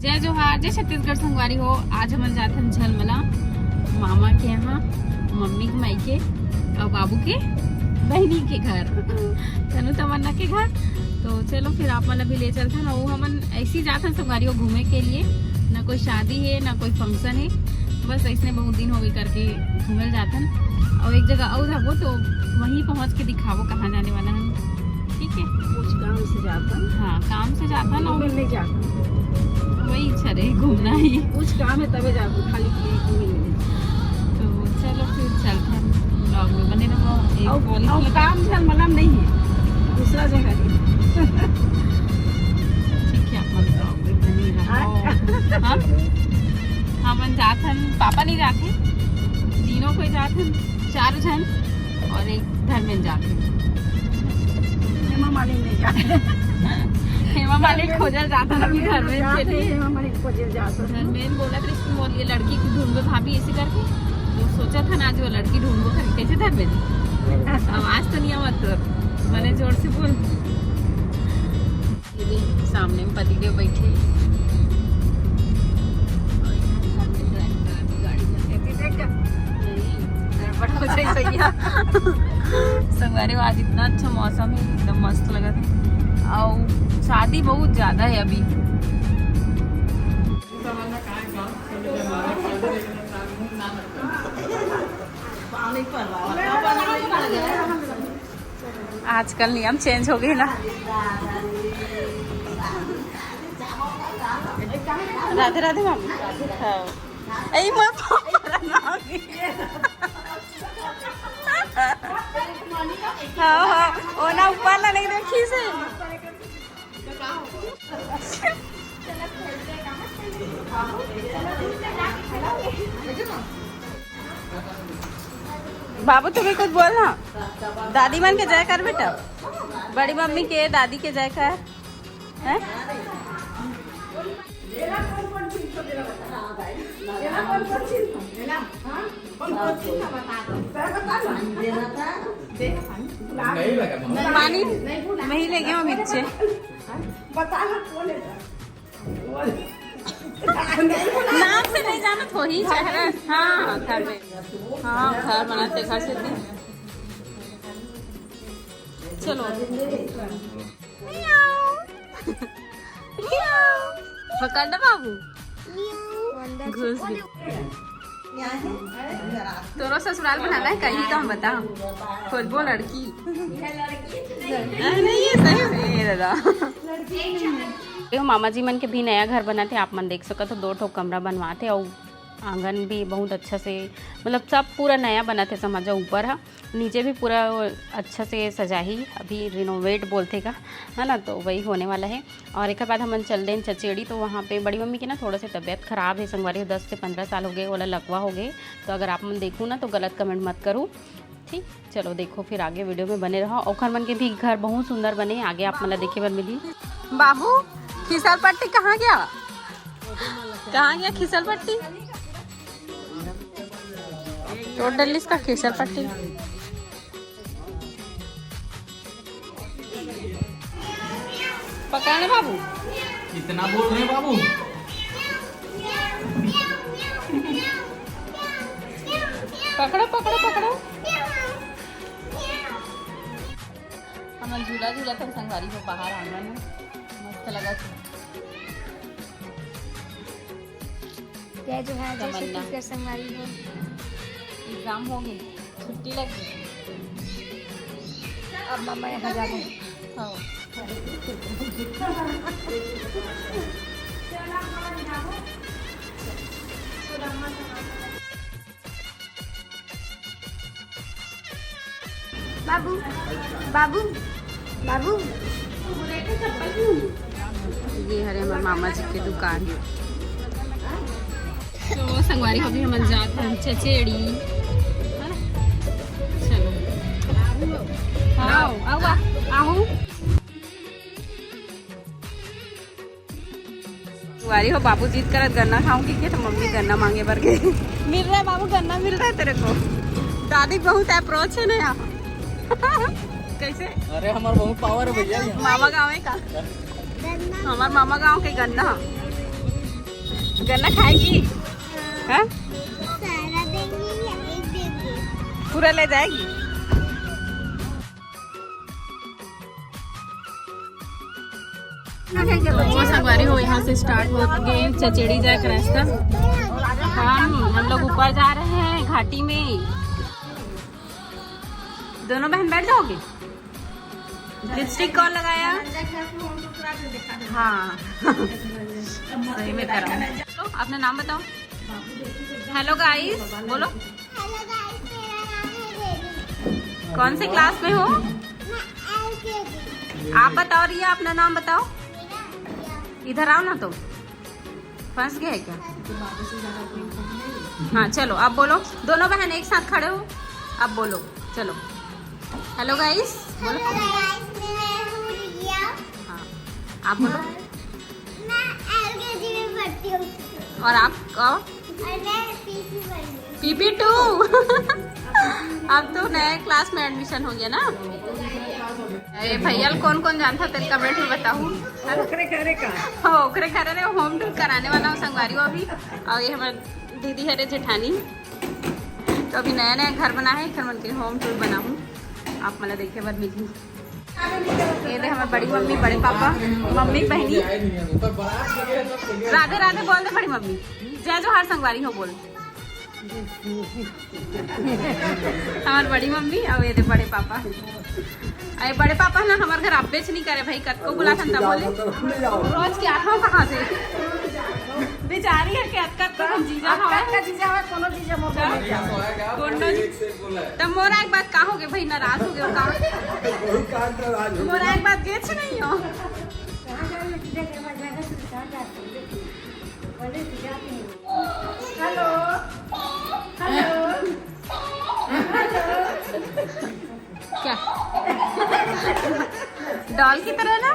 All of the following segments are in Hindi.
जय जोहार, जय छत्तीसगढ़ संगवारी हो। आज हम जाते हैं झलमला मामा के यहाँ, मम्मी के मायके और बाबू के बहनी के घर, तनु तमन्ना के घर। तो चलो फिर आप मन अभी ले चलते हैं। वो हमन ऐसे ही जाते हैं संगवारी हो घूमे के लिए, ना कोई शादी है ना कोई फंक्शन है, बस ऐसे बहुत दिन हो गए करके घूमे जाते हैं। और एक जगह और वो तो वहीं पहुँच के दिखावो कहाँ जाने वाला है, ठीक है। कुछ काम से जाता, हाँ काम से जाता ना, नहीं जाता, वही इच्छा रही घूमना ही। कुछ काम है तबे जाता, खाली तो चलो फिर चलते हैं, ब्लॉग में बने रहो। और काम झलमला नहीं है, दूसरा जगह है। ठीक है, अपन ब्लॉग में बने रहो। हाँ हम जाते हैं, पापा नहीं जाते, तीनों को जाते हैं, 4 जन और एक धर्मेंद्र जाते हैं। हेमा मालिक नहीं जाते, हेमा मालिक खोजल जाता है धर्मेंद्र के लिए। हेमा मालिक खोजल जाता, धर्मेंद्र बोला था इसको बोलिए लड़की को ढूंढो भाभी ऐसे करके, तो सोचा था ना आज वो लड़की ढूंढो कर कैसे धर्मेंद्र आवाज तो नहीं आवत, मैंने जोर से बोल। सामने में पतिदेव बैठे, संगवारी आज इतना अच्छा मौसम है, एकदम मस्त लगा था। और शादी बहुत ज्यादा है अभी। आजकल नियम चेंज हो गए ना। राधे राधे मामी। हाँ हाँ वो ना ऊपर ला नहीं देखी से। बाबू तुम्हें कुछ बोलना, दादी मन के जय कर बेटा, बड़ी मम्मी के दादी के जय कर है। पानी वही ले गए मिर्चे, नाम से नहीं जाना थोड़ी चेहरा। हाँ घर में, हाँ घर बनाते घर से भी। चलो पकड़ ना बाबू, घुस गई। तोरो ससुराल बनाना है कहीं तो हम बता, खोजबो लड़की नहीं है सही है दादा। मामा जी मन के भी नया घर बना थे, आप मन देख सको तो 2 ठो कमरा बनवाते और आंगन भी बहुत अच्छा से, मतलब सब पूरा नया बना थे समझो। ऊपर है नीचे भी पूरा अच्छा से सजा ही, अभी रिनोवेट बोलते का है ना, तो वही होने वाला है। और एक बाद हम चल दें चचेड़ी, तो वहाँ पे बड़ी मम्मी की ना थोड़ा सा तबीयत ख़राब है संगवारी, 10 से 15 साल हो गए, वाला लकवा हो गए। तो अगर आप मन देखूँ ना तो गलत कमेंट मत करूँ, ठीक। चलो देखो फिर आगे वीडियो में बने रहो। ओखर मन के भी घर बहुत सुंदर बने, आगे आप मतलब देखे बन मिली। बाबू खिसल पट्टी कहाँ गया, कहाँ गया खिसल पट्टी, टोटल इसका खिसल पट्टी। पकड़ना बाबू, कितना बोल रहे हैं बाबू। पकड़ो पकड़ो पकड़ो। हम झूला झूला था संगवारी को बाहर आंगन में, मस्त लगा था। जय जोहार, जय छत्तीसगढ़ संगवारी हो। एग्जाम हो गई, छुट्टी लगी, अब मामा यहाँ जा रहे। हाँ बाबू बाबू बाबू, ये हरे हमारे मामा जी की दुकान। तो संगवारी को भी हम जाते हैं चचेड़ी, है ना। चलो आओ आओ आओ। संगवारी हो बाबू जीत कर गन्ना खाऊंगी के, तो मम्मी गन्ना मांगे बर गए। मिल रहा है बाबू, गन्ना मिल रहा है तेरे को। दादी बहुत अप्रोच है ना यहाँ। कैसे? अरे हमारा बहुत पावर है भैया। मामा गाँव है का, हमारे मामा गाँव के गन्ना गन्ना खाएगी? हाँ? सारा देंगे या एक देंगे? पूरा ले जाएगी? तो संगवारी हो यहाँ से स्टार्ट हो गए चचेड़ी जाए का रास्ता। हम लोग ऊपर जा रहे हैं घाटी में। दोनों बहन बैठ जाओगे? लिपस्टिक कौन लगाया? हाँ सही में करा। तो अपना नाम बताओ। हेलो गाइस बोलो। हेलो गाइस, मेरा नाम है बेबी। कौन से क्लास में हो? मैं LKG। आप बताओ रिया, अपना नाम बताओ। इधर आओ ना। तो फंस गया है क्या? हाँ चलो आप बोलो। दोनों बहन एक साथ खड़े हो, अब बोलो चलो। हेलो गाइस बोलो। हेलो गाइस, मैं हूँ रिया। हाँ आप बोलो। मैं LKG में पढ़ती हूँ। और आप और मैं PC पढ़ती हूँ। PP2 अब तो नए क्लास में एडमिशन हो गया ना। ए भैया कौन कौन जानता तेरे कमेंट में बताऊँ। ओकरे करे का ओकरे करे रे होम टूर कराने वाला हूँ संगवारी अभी। और ये हमारे दीदी है रे जेठानी। तो अभी नया नया घर बना है, फिर मन के होम टूर बनाऊँ। आप मतलब देखे बार मिली। ये दे हमारी बड़ी मम्मी, बड़े पापा, मम्मी बहनी। राधे राधे बोल दे बड़ी मम्मी। जय जोहार संगवारी हो बोल। हमारे बड़ी मम्मी और ये दे बड़े पापा। अरे बड़े पापा ना हमारे घर आप बेच नहीं करे भाई, कत को बुला था बोले रोज क्या खाओ कहाँ से बेचारी है क्या कत को जीजा का जीजा है, कोनो जीजा मोर तब मोरा एक बात कहोगे भाई, नाराज हो गए का मोरा एक बात गेछ नहीं हो। हेलो हेलो क्या डॉल की तरह ना।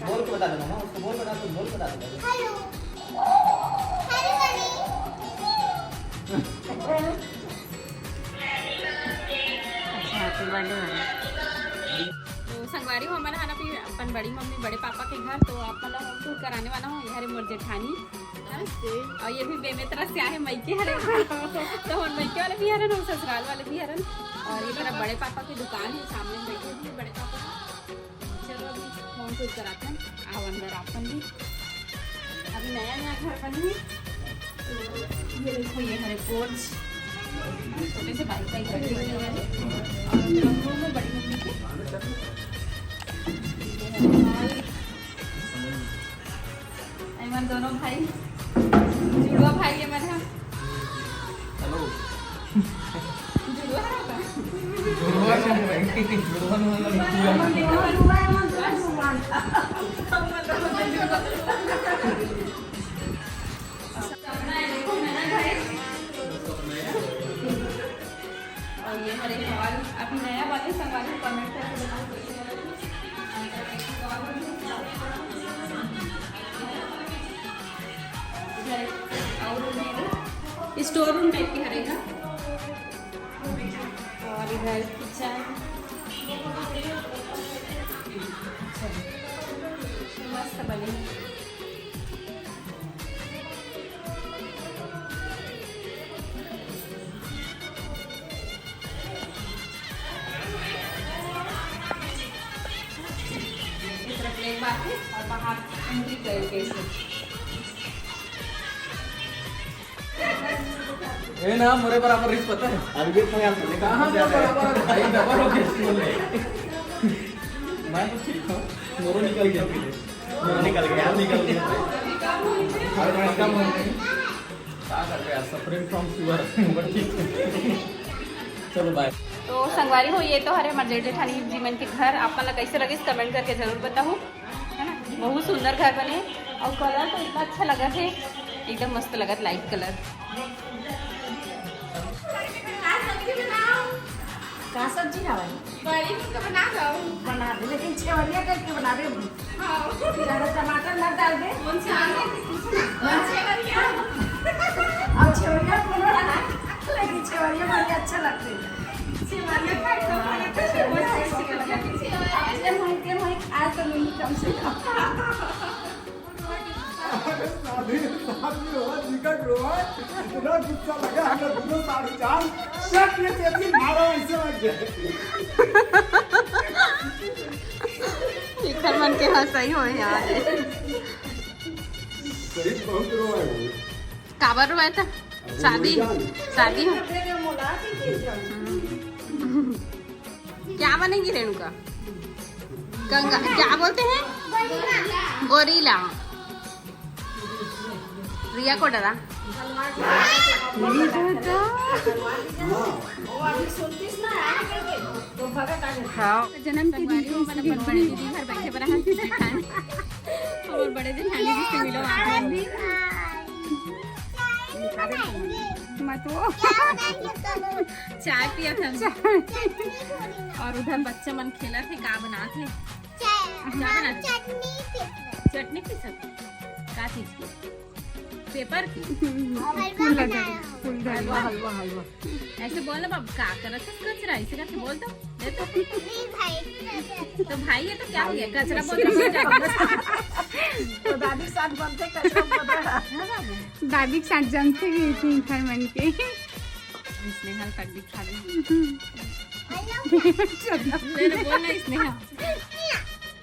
बोल के बता देना ना उसको, बोल बता दो, बोल बता देना। Hello hello mummy. Happy birthday. तो संगवारी हो हमारा है ना अपन बड़ी मम्मी बड़े पापा के घर। तो आप मतलब होम टूर कराने वाला हूँ। यह मोर जेठानी और ये भी बेमेतरा से आए मैके हरे। तो हम मैके वाले भी हरन और ससुराल वाले भी हरन। और ये मेरा बड़े पापा की दुकान है, सामने बैठे भी बड़े पापा। चलो अभी होम टूर कराते हैं। आओ अंदर आपन भी। अभी नया नया घर बनी है। तो ये देखो ये हरे पोर्च छोटे से बाइक का ही रखे हुए हैं। और रूम में बड़ी मम्मी के एमन दोनों भाई जुड़वा भाई है मेरा। हेलो जुड़वा है का और ये हमारे हॉल अभी नया वाले संगवारी कमेंट करके बताओ। स्टोर रूम टाइप की हरेगा। और इधर किचन मस्त बने। इस तरफ एक बात है और बाहर एंट्री करेंगे इसे। ए ना मोरे बराबर रिस्क पता है अभी भी मैं आपको कहां पे बराबर भाई डबल हो गया बोल रहे। मैं तो ठीक हूं, मोरो निकल गया पीछे, मोरो निकल गया निकल गया। और मैं कम हो गई क्या कर रहे हैं, सफरिंग फ्रॉम फीवर बट ठीक। चलो बाय। तो संगवारी हो ये तो हरे हमारे जेठानी जीवन के घर। आप लोग कैसे लगे कमेंट करके जरूर बताओ, है ना। बहुत सुंदर घर बने और कलर तो इतना अच्छा लगा है, एकदम मस्त लगा लाइट कलर। का सब्जी खावाई बड़ी तो बना दो। बना दे, लेकिन छेवड़िया करके बना दे। ज़्यादा टमाटर मत डाल दे। कौन सी आने अब छेवड़िया को ना, लेकिन छेवड़िया बड़ी अच्छा लगते हैं। छेवड़िया का कम से कम। शादी हुआ निकट हुआ इतना गुस्सा लगा हमने दोनों साड़ी जान शर्ट में तेजी मारा ऐसे लग गए इधर मन के हंसई हो यार सही बहुत रोए वो काबर रोया था शादी शादी हो क्या बनेगी रेणुका गंगा क्या बोलते हैं गोरीला रिया को डरा वो अभी सुनतीस ना आए करके तो भगत आ गए। जन्म की दिन को मन अपन बड़े दीदी घर बैठे बड़ा हंसी खाने और बड़े दिन खाने जी से मिलो आप भी मत वो चाय पिया था और उधर बच्चे मन खेला थे का बना थे क्या बना चटनी पी सकते का चीज की पेपर की हलवा हलवा हलवा ऐसे बोल ना बाबू का करत है कचरा ऐसे करके बोल दो दे तो भाई है तो क्या हो गया कचरा बोल तो दादी के साथ बनते कचरा बदला दादी के साथ जमते गई थी घर मन के स्नेहल तक दिखा दे बोल ना स्नेहा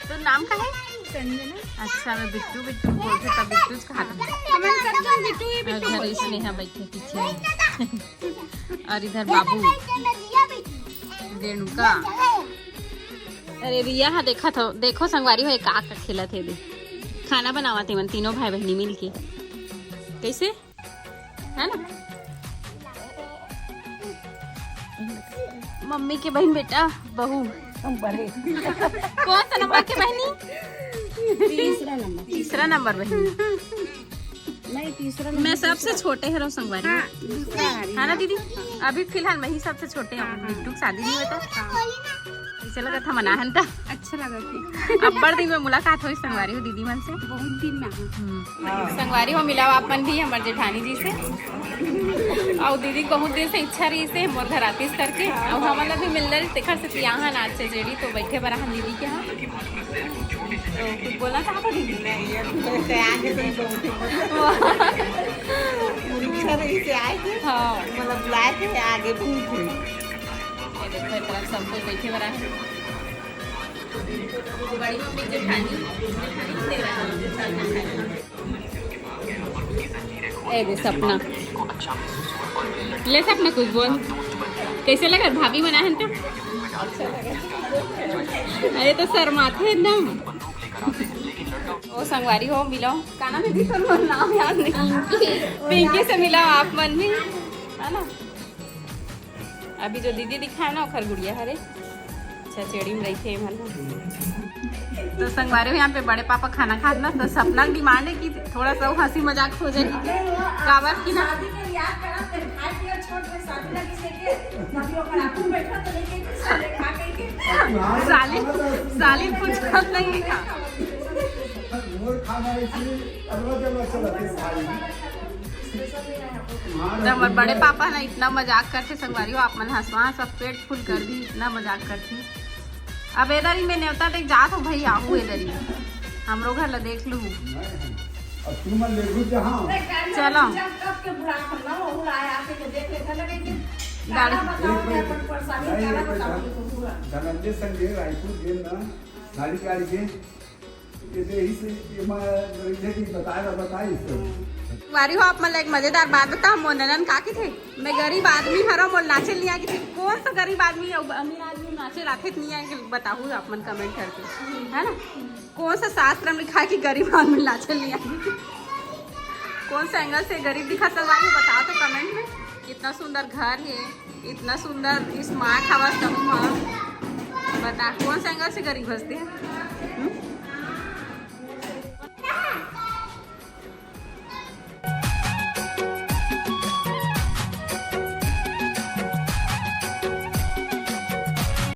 तो नाम का है संजना अच्छा मैं बिट्टू बिट्टू बोलते तब बिट्टू कहा था हमारे सब जन बिट्टू ही बिट्टू इधर स्नेहा बैठे पीछे और इधर बाबू रेणुका अरे रिया हाँ देखा था देखो संगवारी हो का खेला थे दे खाना बनावा थे मन तीनों भाई बहनी मिल के कैसे है ना मम्मी के बहन बेटा बहू बड़े कौन सा नंबर के बहनी तीसरा नंबर बहनी नहीं तीसरा मैं सबसे छोटे है संगवारी है ना दीदी अभी फिलहाल मैं ही सबसे छोटे हूँ बिट्टू की शादी नहीं होता इसे लगा था मनाहन था अच्छा लगा थी अब बड़ दिन में मुलाकात हुई संगवारी हो दीदी मन से बहुत दिन में संगवारी हो मिला अपन भी हमारे जेठानी जी से और दीदी बहुत दिन से इच्छा रही से मोर घर आतीस करके और हमारा भी मिल रही देखा से यहाँ नाच से जेड़ी तो बैठे बड़ा हम दीदी के यहाँ तो कुछ बोला था आपको दीदी हाँ मतलब बुलाए थे आगे भी ये देखो एक तरफ सब कोई बैठे बड़ा है बड़ी मम्मी जेठानी ए दे सपना ले सपना कुछ बोल कैसे लगा भाभी बना है तो अरे तो शर्माते एकदम ओ संगवारी हो मिलो काना में भी तो नाम याद नहीं पिंकी से मिला आप मन भी है ना अभी जो दीदी दिखा ना खर गुड़िया हरे अच्छा चेड़ी में रही थे मतलब तो संगवारी हो यहाँ पे बड़े पापा खाना खाना तो सपना डिमांड है कि थोड़ा सा हंसी मजाक हो जाएगी काबर की ना शादी के याद करा तेरे भाई की छोड़ के शादी लगी से के नदी ओकर आपन बैठा तो लेके साले खा के साली कुछ खत नहीं है का मोर खाना इसलिए अलवा जब चला थे भाई तो हमारे बड़े पापा ना इतना मजाक करते संगवारी हो आप मन हंसवा सब पेट फुल कर दी इतना मजाक करती अब इधर ही मैं न्योता देख जात हूँ भाई आहू इधर ही हमरो घर ला देख लू अब तुम ले घुस जहां चलो कब के बुरा करना वो आया आके के देख ले लगे कि गाड़ी बताओ कि अपन परेशानी क्या बताओ तो पूरा धनंजय संजय रायपुर गेल ना गाड़ी गाड़ी के ये ही से ये मैं बताई वारी हो आप मतलब एक मजेदार बात बता मोर ननन का की थे मैं गरीब आदमी हरो मोर नाचे लिया की थे कौन सा गरीब आदमी अमीर आदमी नाचे राखे नहीं आए बताओ आप मन कमेंट करके है ना कौन सा शास्त्र में लिखा है कि गरीब आदमी नाचे लिया कौन सा एंगल से गरीब दिखा सलवारी बताओ तो कमेंट में इतना सुंदर घर है इतना सुंदर स्मार्ट हवा सब बता कौन सा एंगल से गरीब हंसते हैं